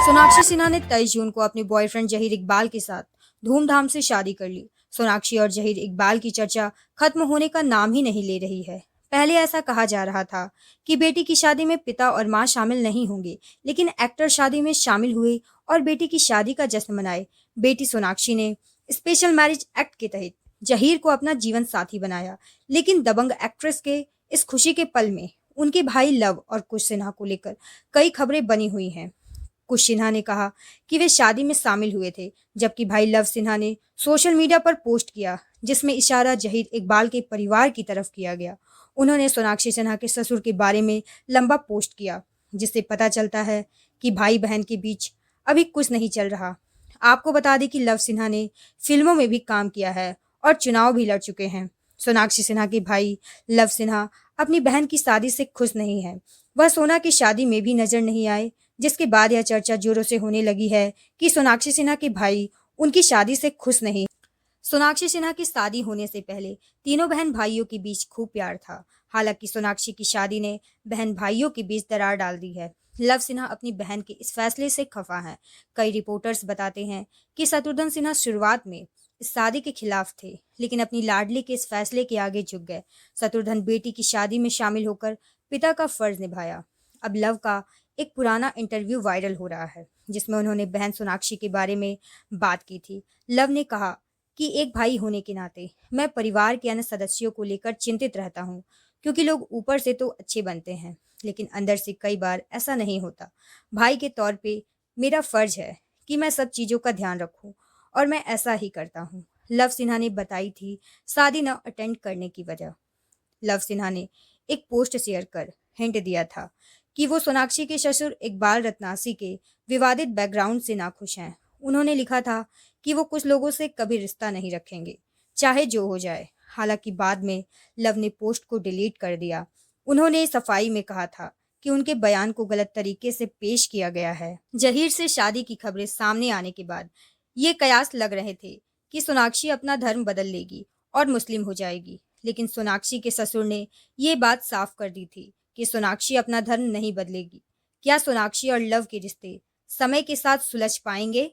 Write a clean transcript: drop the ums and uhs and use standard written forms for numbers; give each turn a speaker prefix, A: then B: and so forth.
A: सोनाक्षी सिन्हा ने 23 जून को अपने बॉयफ्रेंड जहीर इकबाल के साथ धूमधाम से शादी कर ली। सोनाक्षी और जहीर इकबाल की चर्चा खत्म होने का नाम ही नहीं ले रही है। पहले ऐसा कहा जा रहा था कि बेटी की शादी में पिता और मां शामिल नहीं होंगे, लेकिन एक्टर शादी में शामिल हुए और बेटी की शादी का जश्न मनाए। बेटी सोनाक्षी ने स्पेशल मैरिज एक्ट के तहत जहीर को अपना जीवन साथी बनाया, लेकिन दबंग एक्ट्रेस के इस खुशी के पल में उनके भाई लव और कुश सिन्हा को लेकर कई खबरें बनी हुई हैं। कुश सिन्हा ने कहा कि वे शादी में शामिल हुए थे, जबकि भाई लव सिन्हा ने सोशल मीडिया पर पोस्ट किया जिसमें इशारा जहीर इकबाल के परिवार की तरफ किया गया। उन्होंने सोनाक्षी सिन्हा के ससुर के बारे में लंबा पोस्ट किया, जिससे पता चलता है कि भाई बहन के बीच अभी कुछ नहीं चल रहा। आपको बता दें कि लव सिन्हा ने फिल्मों में भी काम किया है और चुनाव भी लड़ चुके हैं। सोनाक्षी सिन्हा के भाई लव सिन्हा अपनी बहन की शादी से खुश नहीं है। वह सोना की शादी में भी नजर नहीं आए, जिसके बाद यह चर्चा जोरों से होने लगी है कि सोनाक्षी सिन्हा के भाई उनकी शादी से खुश नहीं। सोनाक्षी सिन्हा की शादी होने से पहले तीनों बहन भाइयों के बीच खूब प्यार था। हालांकि सोनाक्षी की शादी ने बहन भाइयों के बीच दरार डाल दी है। लव सिन्हा अपनी बहन के इस फैसले से खफा हैं। कई रिपोर्टर्स बताते हैं कि शत्रुघ्न सिन्हा शुरुआत में इस शादी के खिलाफ थे, लेकिन अपनी लाडली के इस फैसले के आगे झुक गए। शत्रुघ्न बेटी की शादी में शामिल होकर पिता का फर्ज निभाया। अब लव का एक पुराना इंटरव्यू वायरल हो रहा है, जिसमें उन्होंने बहन सोनाक्षी के बारे में बात की थी। लव ने कहा कि एक भाई होने के नाते मैं परिवार के अन्य सदस्यों को लेकर चिंतित रहता हूँ, क्योंकि लोग ऊपर से तो अच्छे बनते हैं, लेकिन अंदर से कई बार ऐसा नहीं होता। भाई के तौर पे मेरा फर्ज है कि मैं सब चीज़ों का ध्यान रखूं, और मैं ऐसा ही करता हूँ। लव सिन्हा ने बताई थी शादी न अटेंड करने की वजह। लव सिन्हा ने एक पोस्ट शेयर कर हिंट दिया था कि वो सोनाक्षी के ससुर इकबाल रत्नासी के विवादित बैकग्राउंड से नाखुश हैं। उन्होंने लिखा था कि वो कुछ लोगों से कभी रिश्ता नहीं रखेंगे, चाहे जो हो जाए। हालांकि बाद में लव ने पोस्ट को डिलीट कर दिया। उन्होंने सफाई में कहा था कि उनके बयान को गलत तरीके से पेश किया गया है। जहीर से शादी की खबरें सामने आने के बाद ये कयास लग रहे थे कि सोनाक्षी अपना धर्म बदल लेगी और मुस्लिम हो जाएगी, लेकिन सोनाक्षी के ससुर ने ये बात साफ कर दी थी कि सोनाक्षी अपना धर्म नहीं बदलेगी। क्या सोनाक्षी और लव के रिश्ते समय के साथ सुलझ पाएंगे?